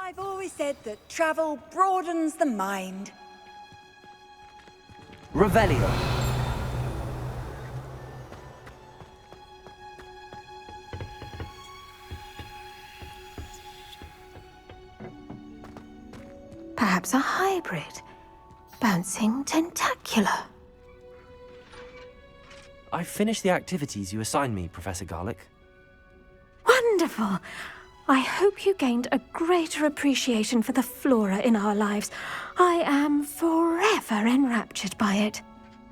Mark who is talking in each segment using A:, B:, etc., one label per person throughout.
A: I've always said that travel broadens the mind.
B: Revelio.
C: Perhaps a hybrid. Bouncing tentacular.
B: I've finished the activities you assigned me, Professor Garlick.
C: Wonderful! I hope you gained a greater appreciation for the flora in our lives. I am forever enraptured by it.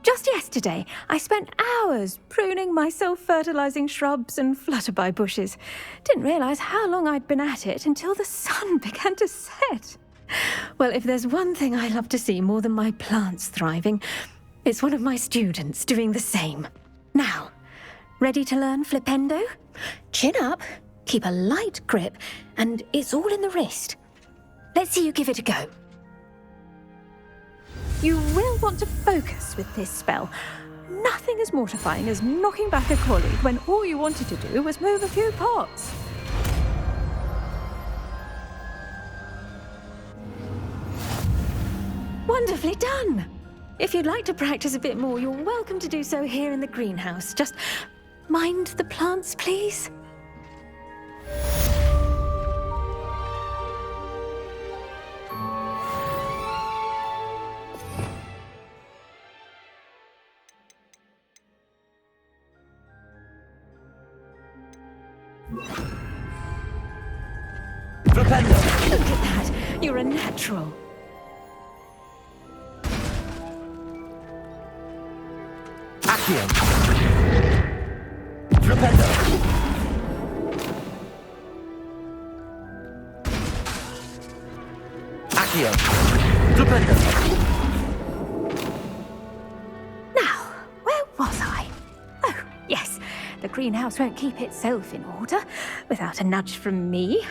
C: Just yesterday, I spent hours pruning my self-fertilizing shrubs and flutterby bushes. Didn't realize how long I'd been at it until the sun began to set. Well, if there's one thing I love to see more than my plants thriving, it's one of my students doing the same. Now, ready to learn flipendo? Chin up. Keep a light grip, and it's all in the wrist. Let's see you give it a go. You will want to focus with this spell. Nothing as mortifying as knocking back a colleague when all you wanted to do was move a few pots. Wonderfully done! If you'd like to practice a bit more, you're welcome to do so here in the greenhouse. Just mind the plants, please.
B: Flipendo!
C: Look at that! You're a natural.
B: Accio. Flipendo. Accio. Flipendo.
C: Now, where was I? Oh, yes. The greenhouse won't keep itself in order without a nudge from me.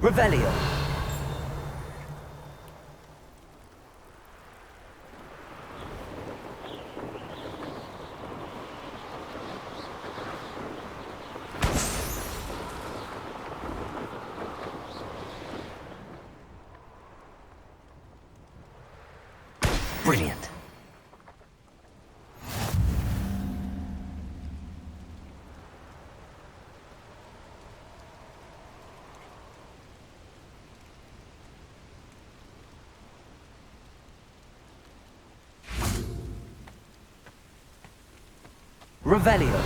B: Revelio. Brilliant. Revelio.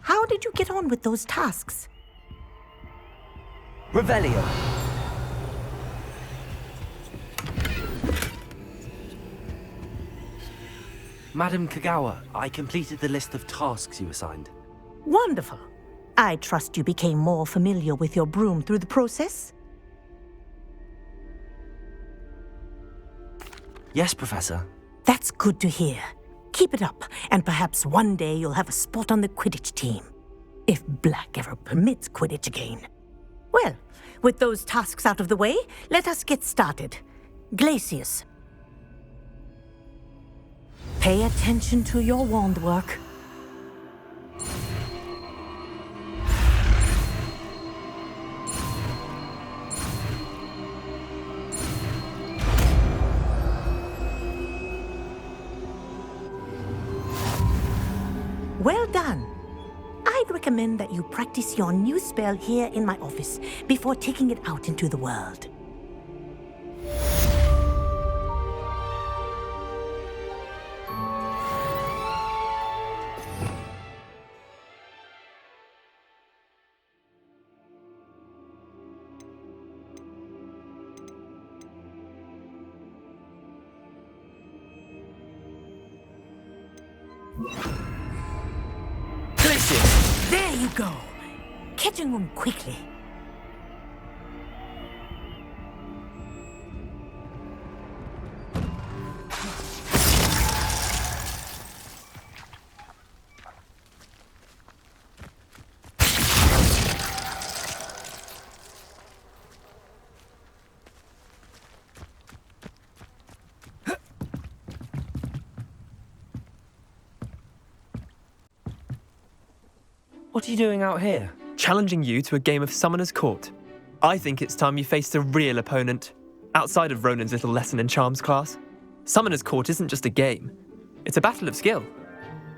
D: How did you get on with those tasks?
B: Revelio. Madam Kagawa, I completed the list of tasks you assigned.
D: Wonderful. I trust you became more familiar with your broom through the process?
B: Yes, Professor.
D: That's good to hear. Keep it up, and perhaps one day you'll have a spot on the Quidditch team. If Black ever permits Quidditch again. Well, with those tasks out of the way, let us get started. Glacius. Pay attention to your wand work. Well done. I'd recommend that you practice your new spell here in my office before taking it out into the world. There you go. Catching on quickly.
B: What are you doing out here?
E: Challenging you to a game of Summoner's Court. I think it's time you faced a real opponent, outside of Ronan's little lesson in charms class. Summoner's Court isn't just a game. It's a battle of skill.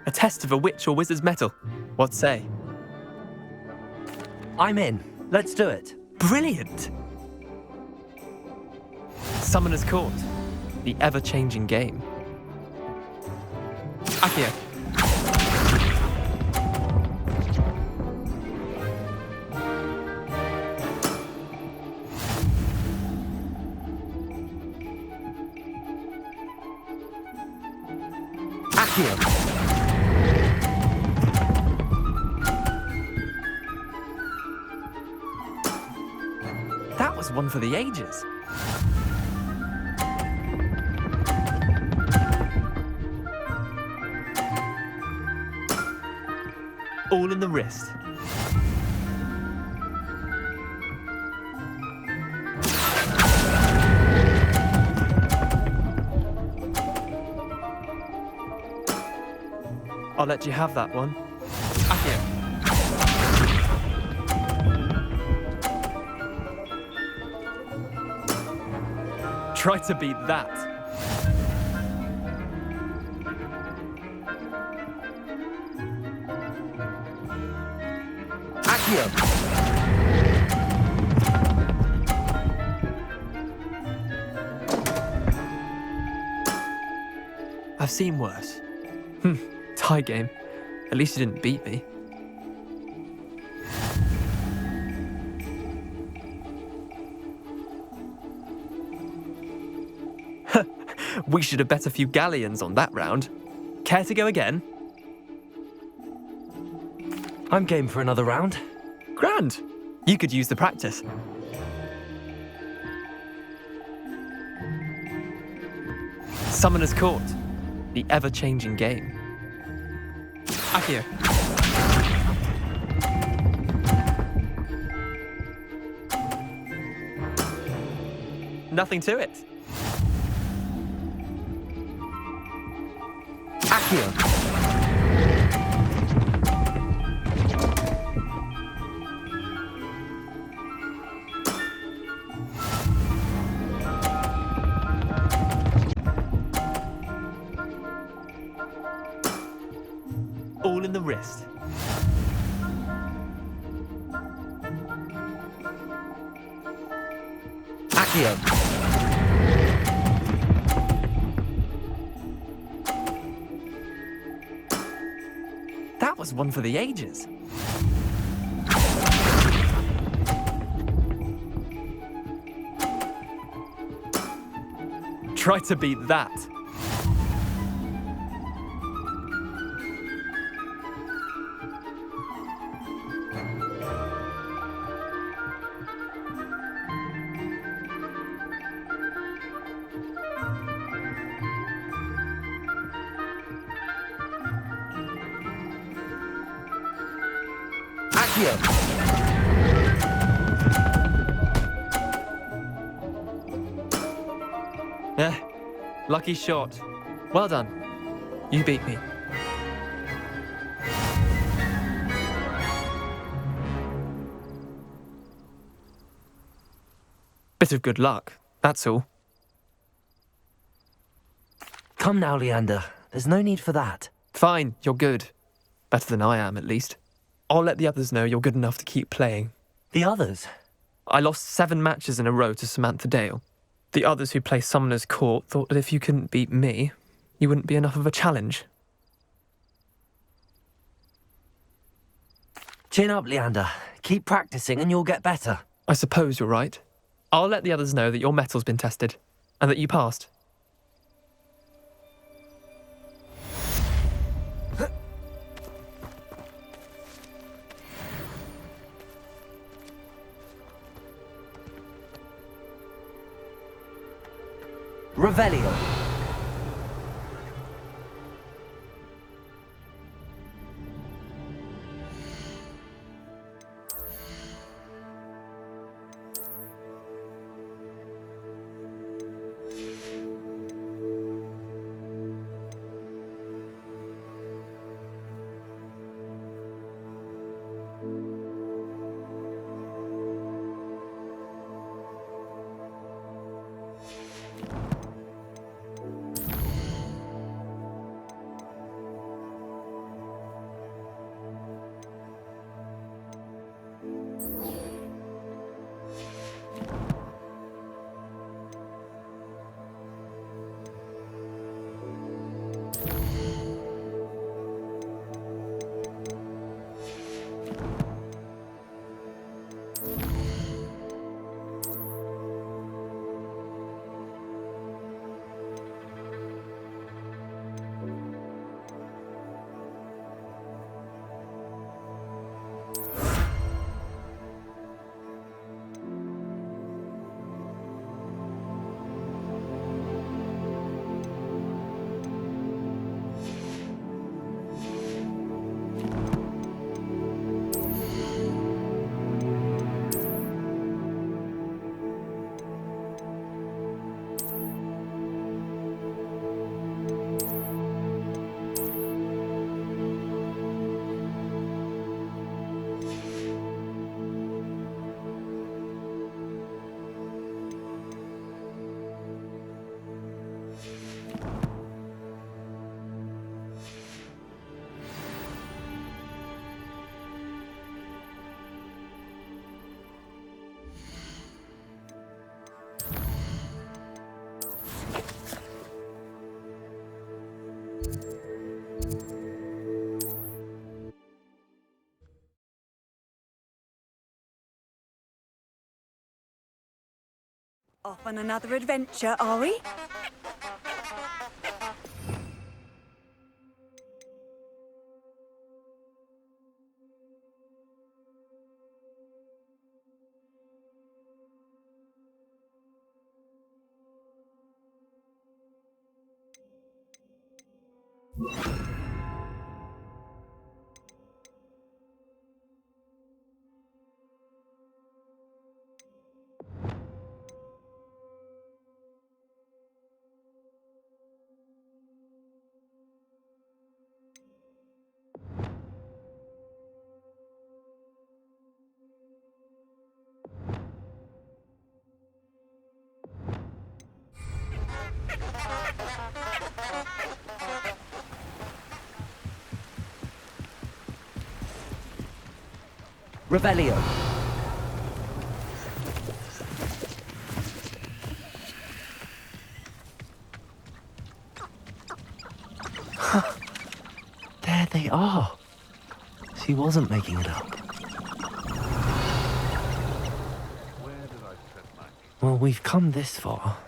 E: A test of a witch or wizard's mettle. What say?
B: I'm in. Let's do it.
E: Brilliant! Summoner's Court. The ever-changing game. Accio. That was one for the ages. All in the wrist. I'll let you have that one. Accio. Try to beat that.
B: Accio.
E: I've seen worse. Tie game. At least you didn't beat me. We should have bet a few galleons on that round. Care to go again?
B: I'm game for another round.
E: Grand. You could use the practice. Summoner's Court. The ever-changing game. Accio. Nothing to it.
B: Accio.
E: All in the wrist.
B: Accio.
E: That was one for the ages. Try to beat that.
B: Accio.
E: Lucky shot. Well done. You beat me. Bit of good luck, that's all.
B: Come now, Leander. There's no need for that.
E: Fine, you're good. Better than I am, at least. I'll let the others know you're good enough to keep playing.
B: The others?
E: I lost 7 matches in a row to Samantha Dale. The others who play Summoner's Court thought that if you couldn't beat me, you wouldn't be enough of a challenge.
B: Chin up, Leander. Keep practicing and you'll get better.
E: I suppose you're right. I'll let the others know that your metal's been tested, and that you passed.
B: Revelio.
A: Off on another adventure, are we?
B: Revelio. There they are. She wasn't making it up. Well, we've come this far.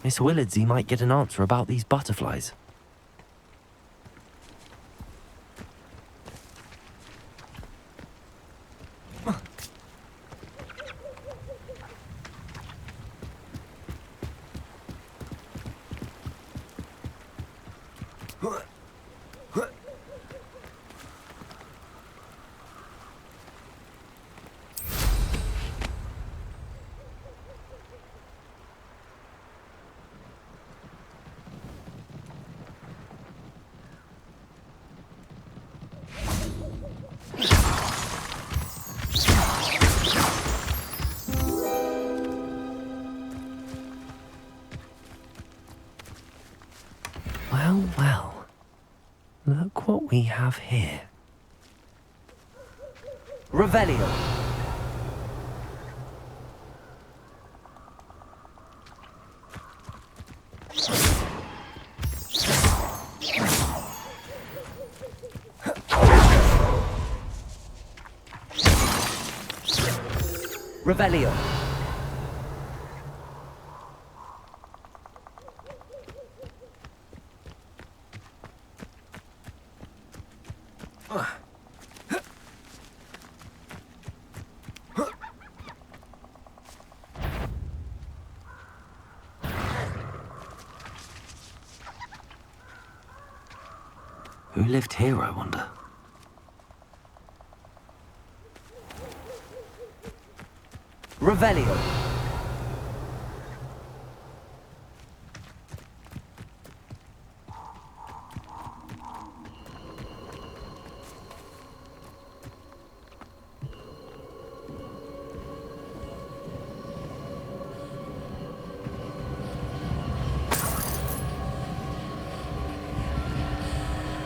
B: Miss Willardsey might get an answer about these butterflies. Well, well. Look what we have here. Revelio. Revelio. Who lived here, I wonder? Revelio.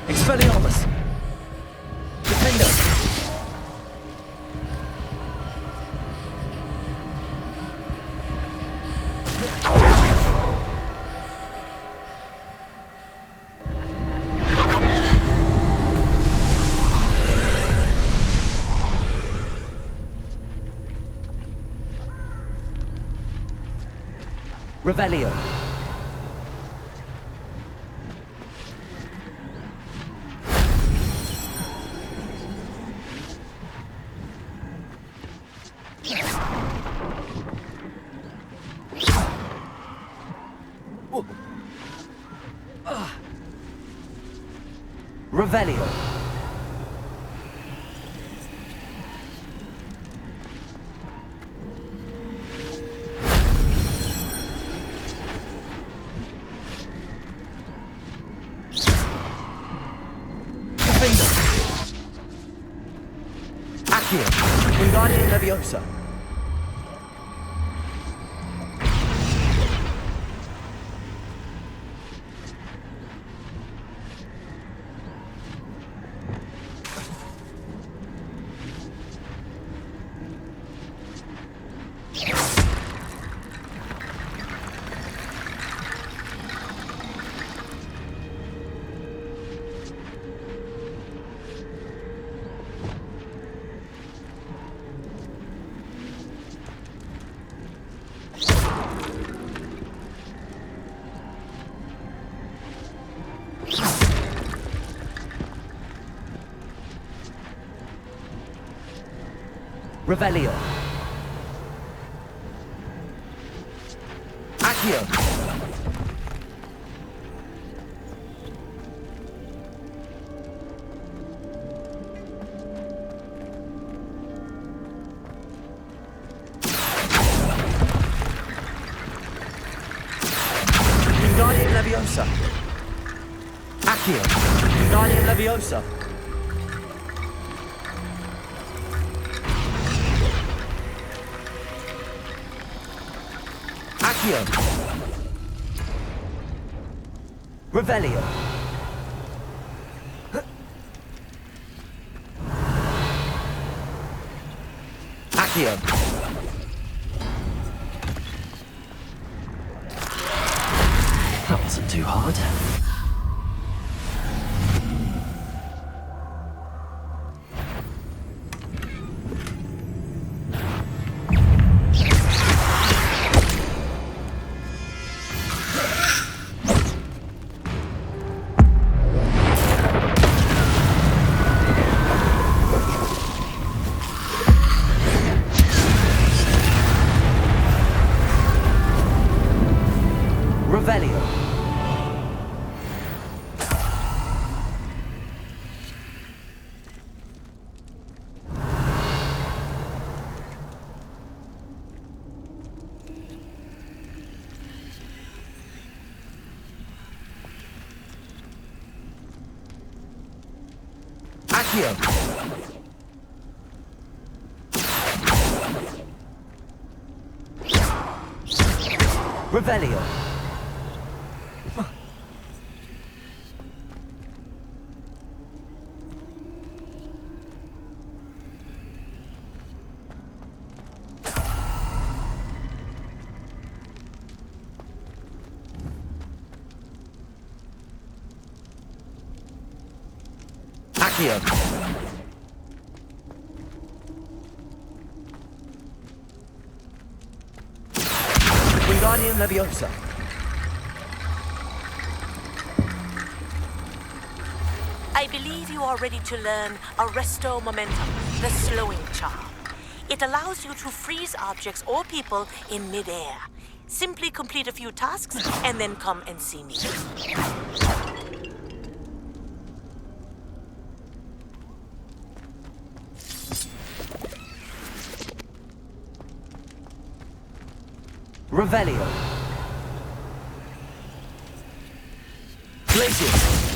B: Expelliarmus! Defender! Revelio. Revelio. Defender. Accio. Wingardium Leviosa. Revelio. Accio. Wingardium Leviosa. Accio. Wingardium Leviosa. Accio. Revelio. Accio. That wasn't too hard. Revelio. Accio. Revelio. Accio. Wingardium Leviosa.
D: I believe you are ready to learn Arresto Momentum, the slowing charm. It allows you to freeze objects or people in midair. Simply complete a few tasks and then come and see me.
B: Revelio. Glacius.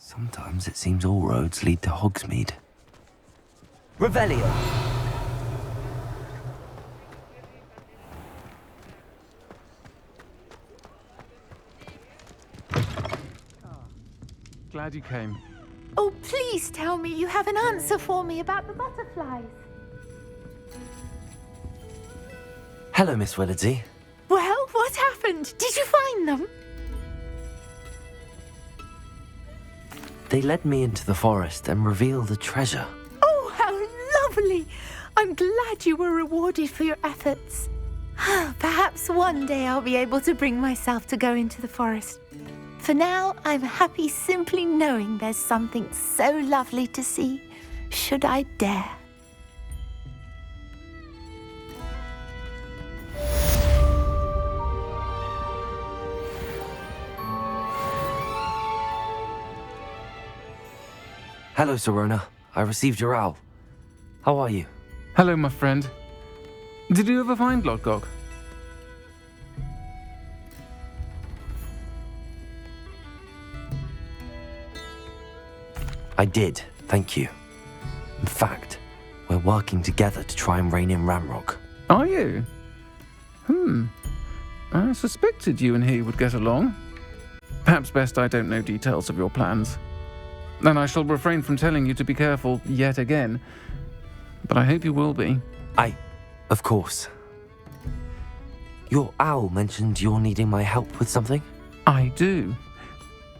B: Sometimes it seems all roads lead to Hogsmeade. Revelio.
F: Glad you came.
C: Oh, please tell me you have an answer for me about the butterflies.
B: Hello, Miss Willardsey.
C: Well, what happened? Did you find them?
B: They led me into the forest and revealed a treasure.
C: Oh, how lovely! I'm glad you were rewarded for your efforts. Perhaps one day I'll be able to bring myself to go into the forest. For now, I'm happy simply knowing there's something so lovely to see, should I dare.
B: Hello, Sirona. I received your owl. How are you?
F: Hello, my friend. Did you ever find Lodgok?
B: I did, thank you. In fact, we're working together to try and rein in Ramrock.
F: Are you? I suspected you and he would get along. Perhaps best I don't know details of your plans. And I shall refrain from telling you to be careful yet again. But I hope you will be.
B: Of course. Your owl mentioned you're needing my help with something?
F: I do.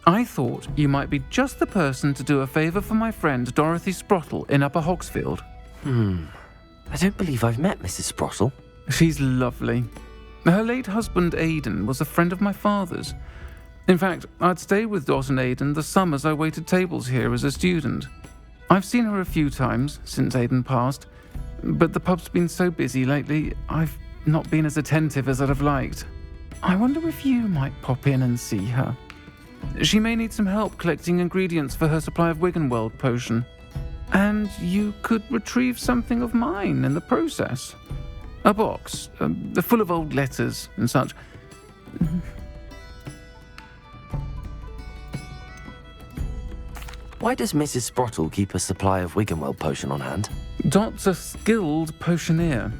F: I thought you might be just the person to do a favour for my friend Dorothy Sprottle in Upper Hogsfield.
B: I don't believe I've met Mrs. Sprottle.
F: She's lovely. Her late husband Aidan was a friend of my father's. In fact, I'd stay with Dot and Aidan the summers I waited tables here as a student. I've seen her a few times since Aidan passed, but the pub's been so busy lately, I've not been as attentive as I'd have liked. I wonder if you might pop in and see her. She may need some help collecting ingredients for her supply of Wiggenweld potion. And you could retrieve something of mine in the process. A box, full of old letters and such.
B: Why does Mrs. Sprottle keep a supply of Wiggenweld potion on hand?
F: Dot's a skilled potioneer.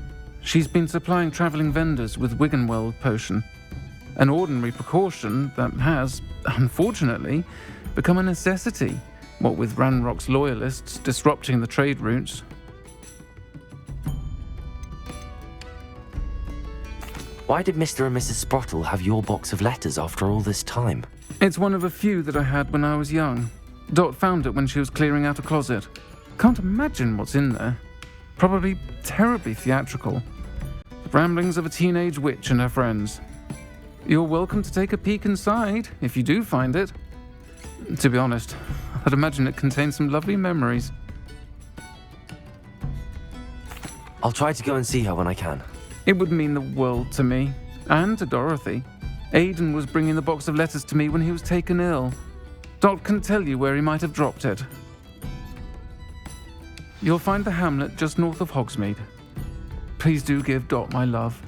F: She's been supplying travelling vendors with Wiggenweld potion. An ordinary precaution that has, unfortunately, become a necessity, what with Ranrock's loyalists disrupting the trade routes.
B: Why did Mr. and Mrs. Sprottle have your box of letters after all this time?
F: It's one of a few that I had when I was young. Dot found it when she was clearing out a closet. Can't imagine what's in there. Probably terribly theatrical. The ramblings of a teenage witch and her friends. You're welcome to take a peek inside, if you do find it. To be honest, I'd imagine it contains some lovely memories.
B: I'll try to go and see her when I can.
F: It would mean the world to me, and to Dorothy. Aidan was bringing the box of letters to me when he was taken ill. Dot can tell you where he might have dropped it. You'll find the hamlet just north of Hogsmeade. Please do give Dot my love.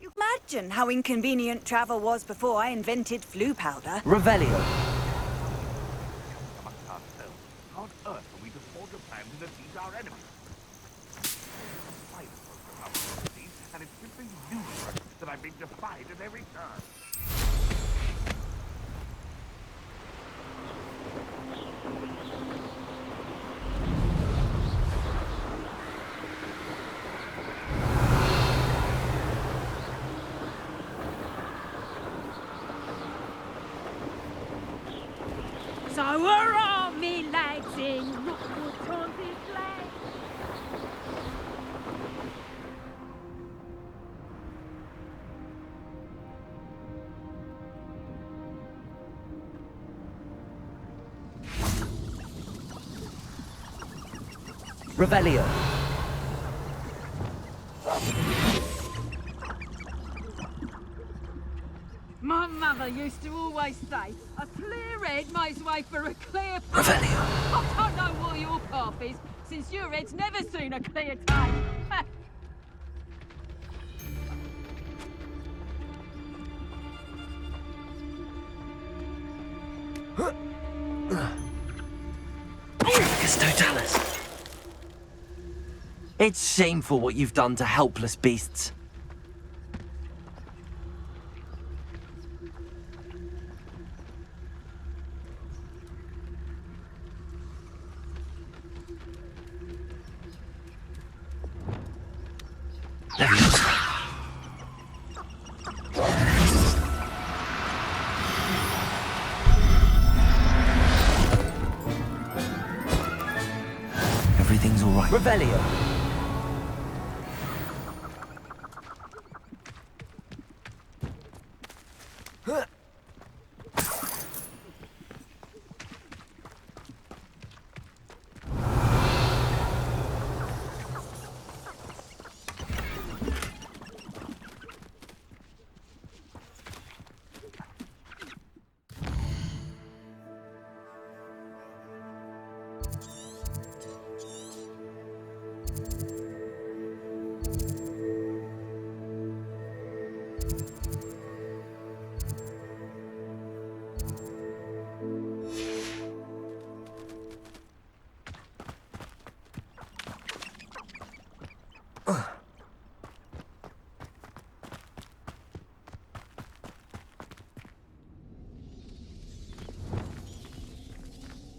A: Imagine how inconvenient travel was before I invented flu powder.
B: Revelio.
G: Amongst ourselves, how on earth are we to forge a plan to defeat our enemies? I spoke about these, and it's simply ludicrous that I'm being defied at every turn.
H: So hurrah, me lads, in Rockwood on this land.
B: Revelio.
H: My mother used to always say, a clear head makes way for a clear path.
B: Revelio.
H: I don't know what your path is, since your head's never seen a clear day.
B: Totalis. It's shameful what you've done to helpless beasts. Leviosa. Everything's all right. Revelio.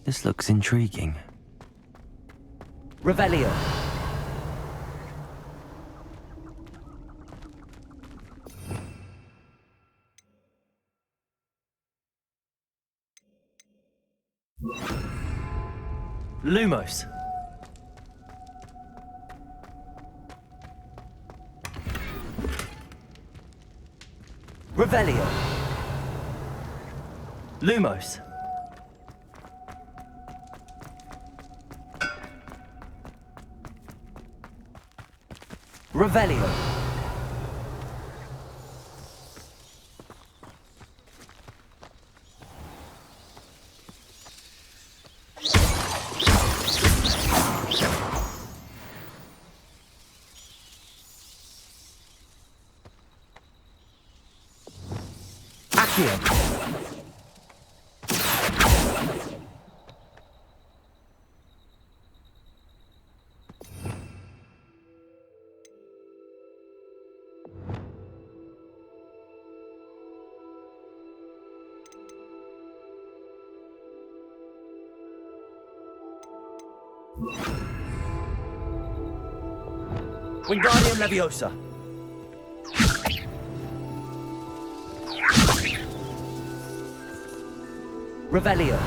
B: This looks intriguing.
I: Revelio.
B: Lumos.
I: Revelio.
B: Lumos.
I: Revelio. Accio. Wingardium Leviosa. Revelio.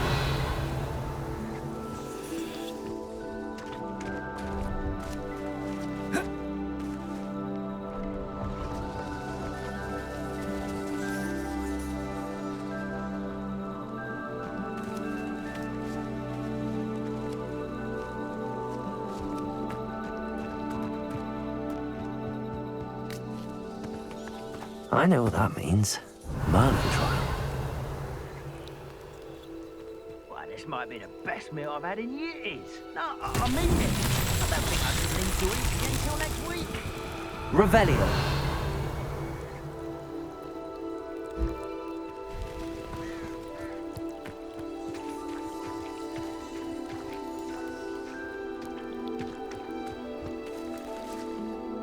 B: I know what that means. Merlin trial.
J: Well, this might be the best meal I've had in years. No, I mean it. I don't think I can leave to eat again until next week.
I: Revelio.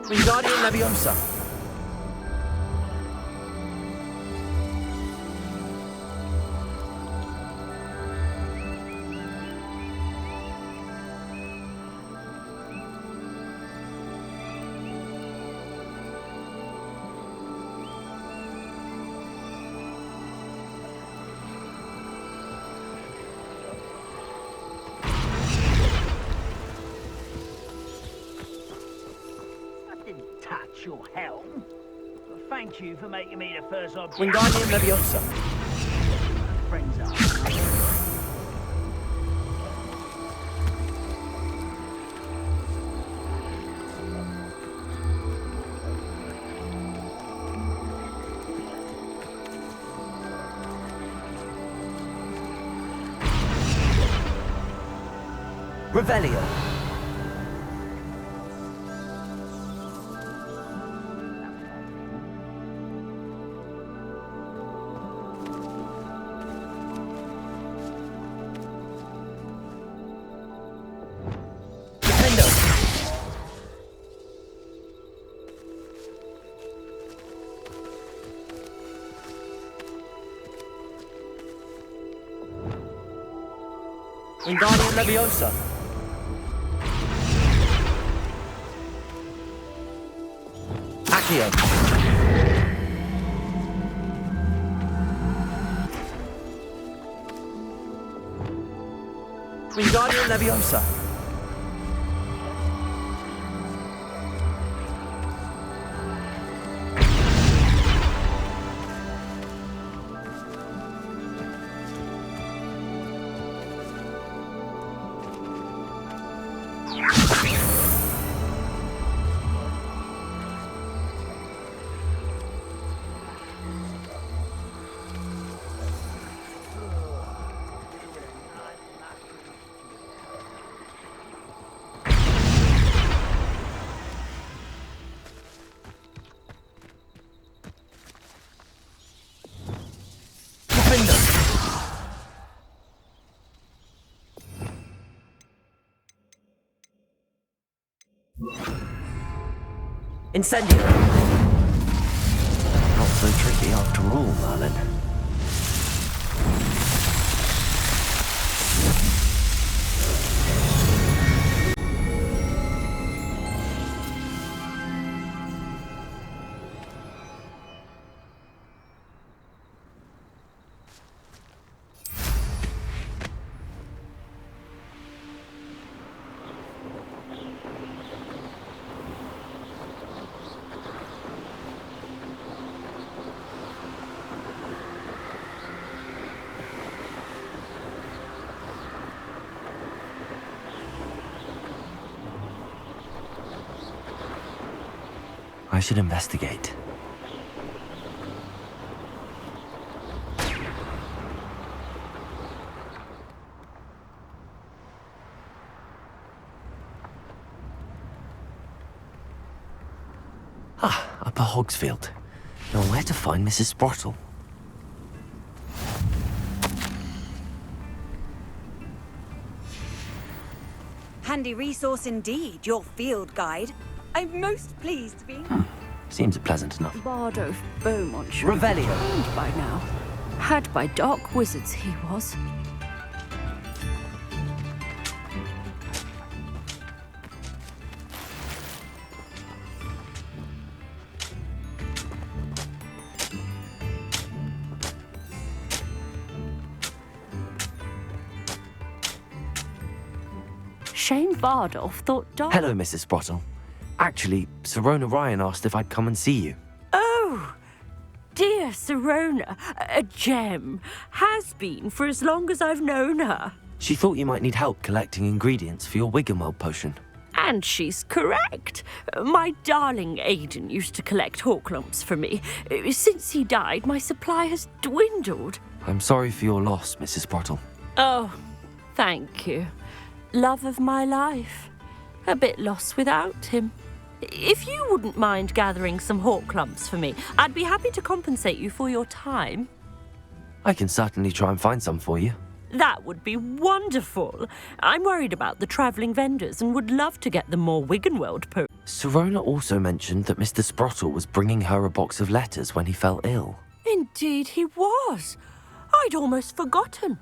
I: Wingardium Leviosa.
J: Touch your helm. But thank you for making me the first object.
I: Wingardium Leviosa.
J: Friends are.
I: Revelio. Wingardium Leviosa. Accio. Wingardium Leviosa. Incendio.
B: Not so tricky after all, Merlin. I should investigate. Upper Hogsfield. Now where to find Mrs. Sprottle?
A: Handy resource indeed, your field guide. I'm most pleased to be...
B: Seems pleasant enough.
K: Bard of Beaumont should be
I: Revelio.
K: trained by now. Had by dark wizards he was. Shane Bardolph thought dark...
B: Hello, Mrs. Sprottle. Actually, Sirona Ryan asked if I'd come and see you.
K: Oh, dear Sirona, a gem. Has been for as long as I've known her.
B: She thought you might need help collecting ingredients for your Wiggenweld potion.
K: And she's correct. My darling Aidan used to collect hawk lumps for me. Since he died, my supply has dwindled.
B: I'm sorry for your loss, Mrs. Sprottle.
K: Oh, thank you. Love of my life. A bit lost without him. If you wouldn't mind gathering some hawk lumps for me, I'd be happy to compensate you for your time.
B: I can certainly try and find some for you.
K: That would be wonderful. I'm worried about the travelling vendors and would love to get them more Wiggenweld potions.
B: Sirona also mentioned that Mr. Sprottle was bringing her a box of letters when he fell ill.
K: Indeed he was. I'd almost forgotten.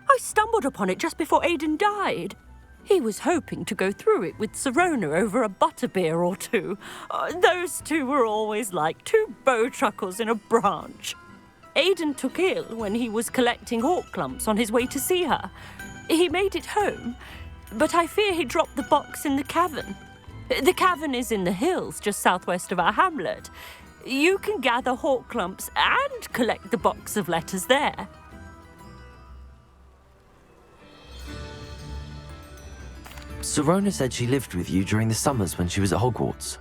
K: I stumbled upon it just before Aidan died. He was hoping to go through it with Sirona over a butterbeer or two. Those two were always like two bowtruckles in a branch. Aidan took ill when he was collecting hawk lumps on his way to see her. He made it home, but I fear he dropped the box in the cavern. The cavern is in the hills just southwest of our hamlet. You can gather hawk lumps and collect the box of letters there.
B: Sirona said she lived with you during the summers when she was at Hogwarts.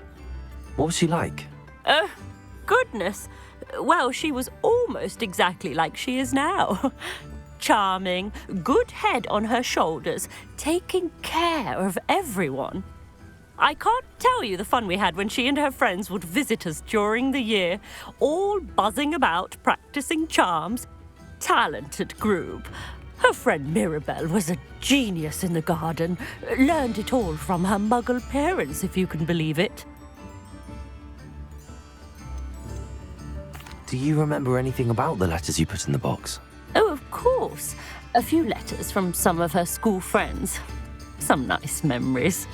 B: What was she like?
K: Goodness. Well, she was almost exactly like she is now. Charming, good head on her shoulders, taking care of everyone. I can't tell you the fun we had when she and her friends would visit us during the year, all buzzing about, practicing charms. Talented group. Her friend Mirabelle was a genius in the garden. Learned it all from her muggle parents, if you can believe it.
B: Do you remember anything about the letters you put in the box?
K: Oh, of course. A few letters from some of her school friends. Some nice memories.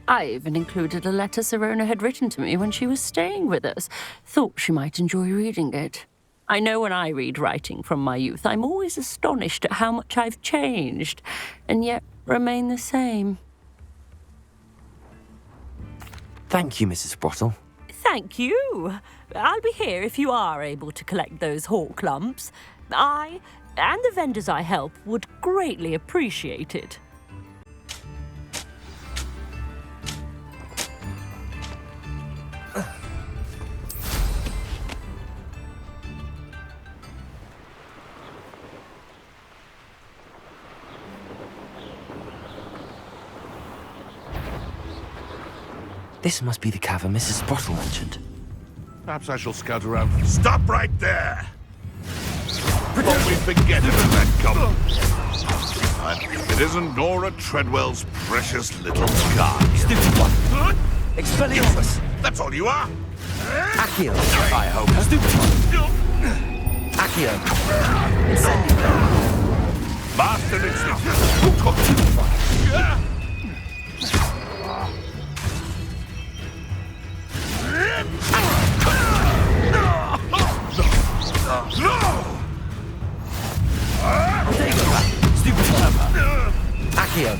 K: I even included a letter Sirona had written to me when she was staying with us. Thought she might enjoy reading it. I know when I read writing from my youth, I'm always astonished at how much I've changed, and yet remain the same.
B: Thank you, Mrs. Sprottle.
K: Thank you. I'll be here if you are able to collect those hawk lumps. I, and the vendors I help, would greatly appreciate it.
B: This must be the cavern Mrs. Sprottle mentioned.
G: Perhaps I shall scout around. Stop right there! What we forget about that goblin? And it isn't Nora Treadwell's precious little guardian.
I: Stupid one. Expelliarmus.
G: That's all you are?
I: Accio.
G: I hope.
I: Stupid one. Accio. Incendio.
G: Bastard instinct.
I: Stupid one. Accio.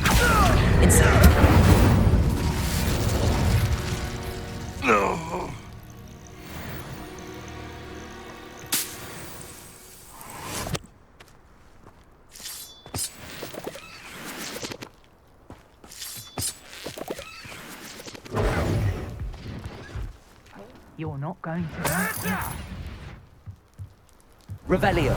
I: Incendio.
G: No.
J: You're not going to.
I: Revelio.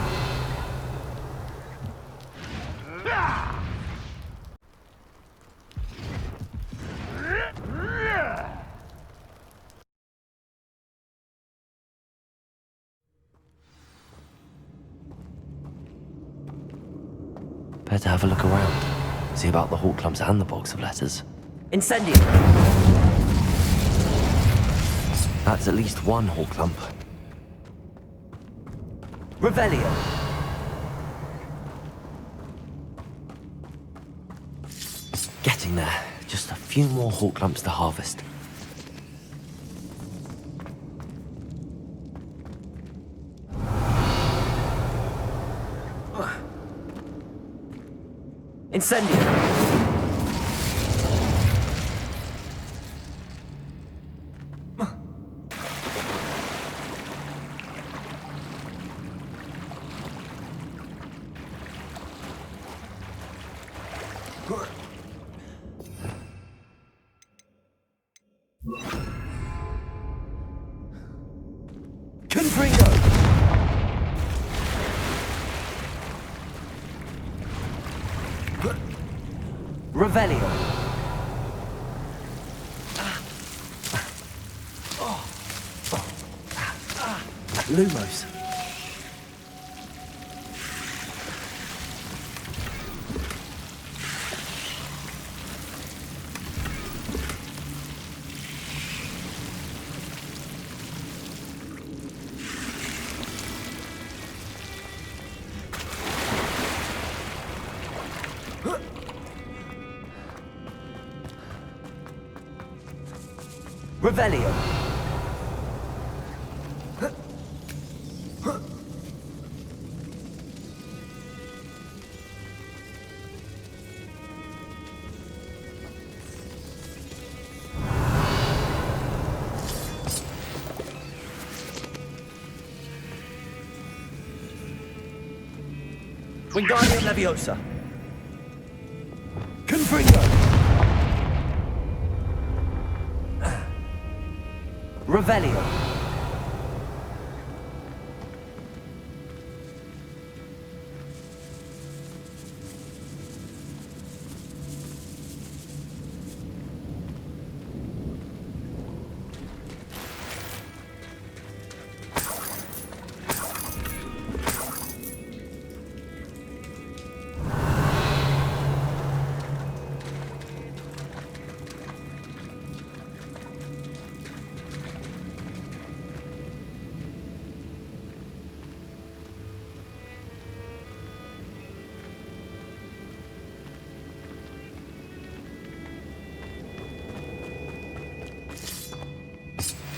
B: Better have a look around. See about the hawk clumps and the box of letters.
I: Incendio.
B: That's at least one hawk clump.
I: Revelio.
B: Getting there. Just a few more hawk clumps to harvest.
I: Incendio. Confringo. Revelio.
B: Lumos.
I: Revelio. Wingardium Leviosa. Confringo. Revelio.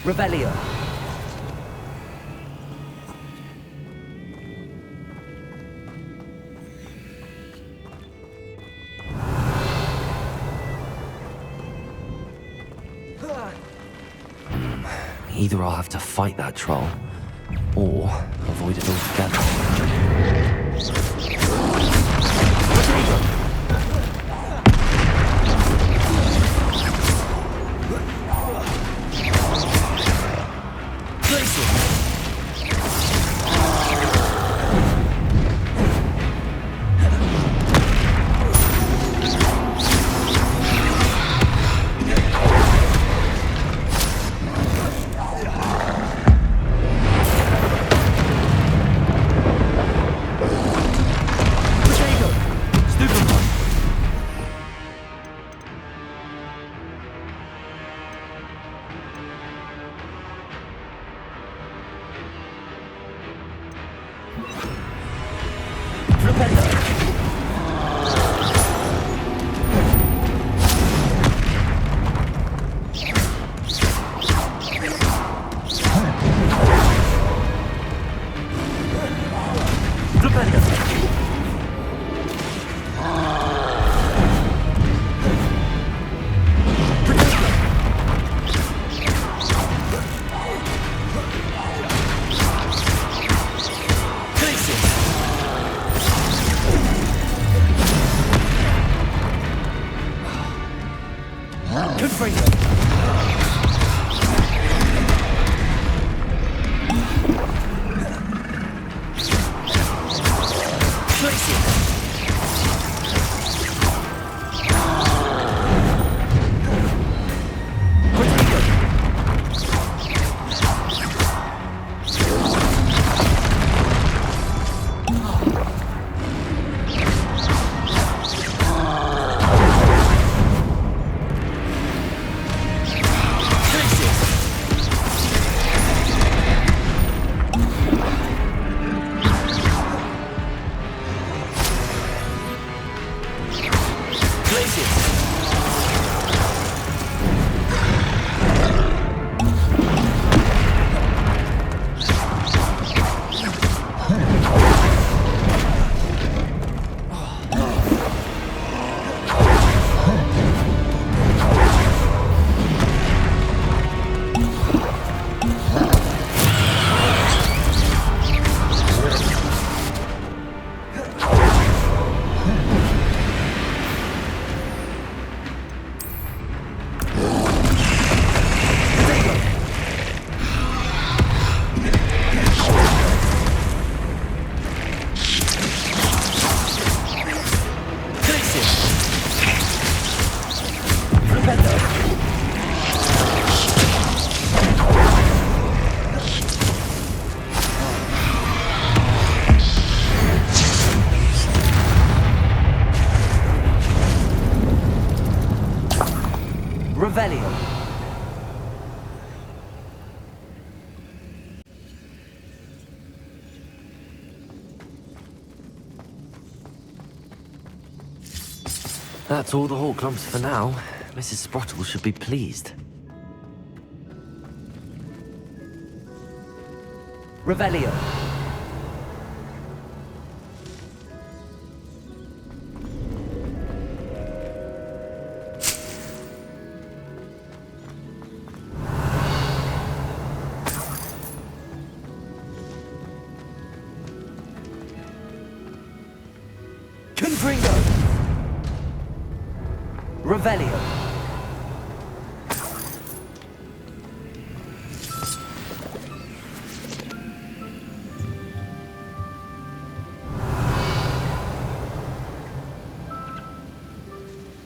I: Revelio.
B: Either I'll have to fight that troll, or avoid it altogether.
I: Revelio.
B: That's all the Hawk Clumps for now. Mrs. Sprottle should be pleased.
I: Revelio. Confringo. Revelio.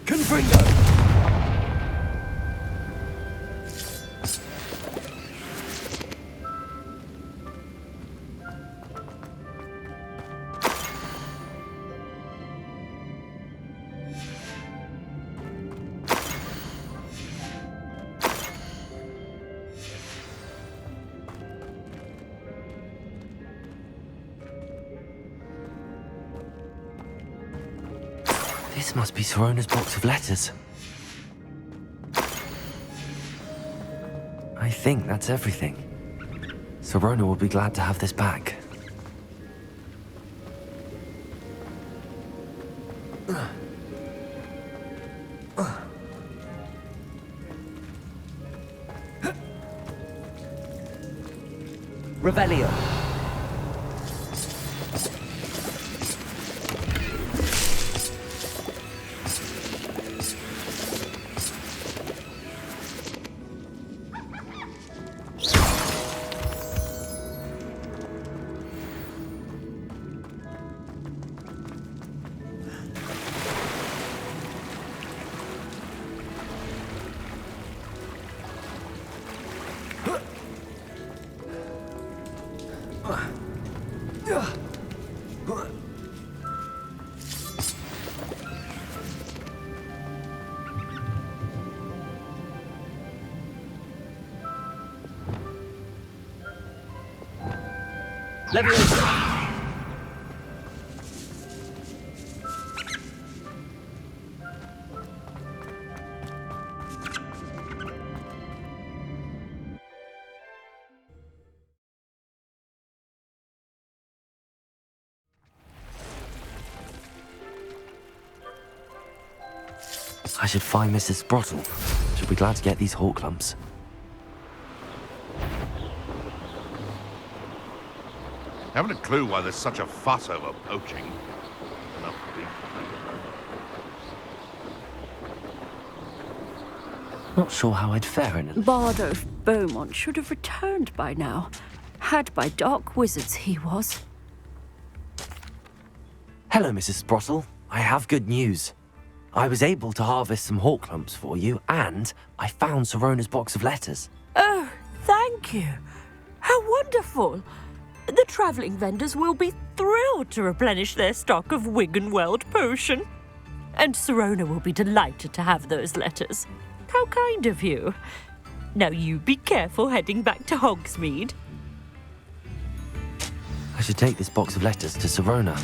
I: Confringo.
B: This must be Sirona's box of letters. I think that's everything. Sirona will be glad to have this back.
I: Revelio. Leviosa.
B: I should find Mrs. Sprottle. She'll be glad to get these Hawk Clumps.
G: Haven't a clue why there's such a fuss over poaching. Enough to be.
B: Not sure how I'd fare in it.
K: Bardolph Beaumont should have returned by now. Had by dark wizards he was.
B: Hello, Mrs. Sprottle. I have good news. I was able to harvest some Hawk Clumps for you, and I found Sirona's box of letters.
K: Oh, thank you. How wonderful. The travelling vendors will be thrilled to replenish their stock of Wiggenweld potion. And Sirona will be delighted to have those letters. How kind of you. Now you be careful heading back to Hogsmeade.
B: I should take this box of letters to Sirona.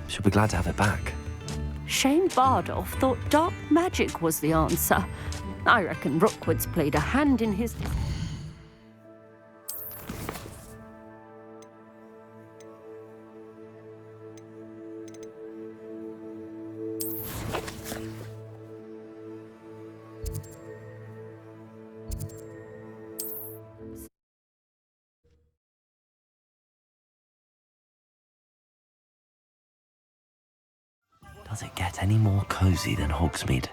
B: She'll be glad to have it back.
K: Shane Bardolph thought dark magic was the answer. I reckon Rookwood's played a hand in his...
B: Does it get any more cozy than Hogsmeade?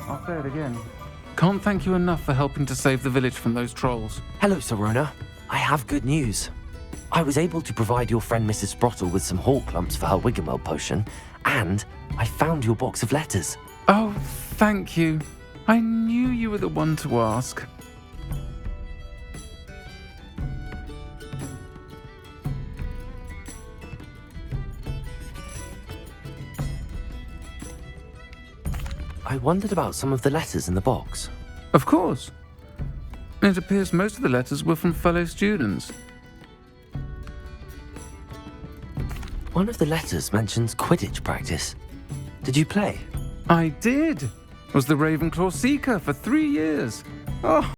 F: I'll say it again. Can't thank you enough for helping to save the village from those trolls.
B: Hello, Serona. I have good news. I was able to provide your friend Mrs. Sprottle with some hawk lumps for her Wiggenweld potion, and I found your box of letters.
F: Oh, thank you. I knew you were the one to ask.
B: I wondered about some of the letters in the box.
F: Of course. It appears most of the letters were from fellow students.
B: One of the letters mentions Quidditch practice. Did you play?
F: I did. Was the Ravenclaw Seeker for 3 years. Oh,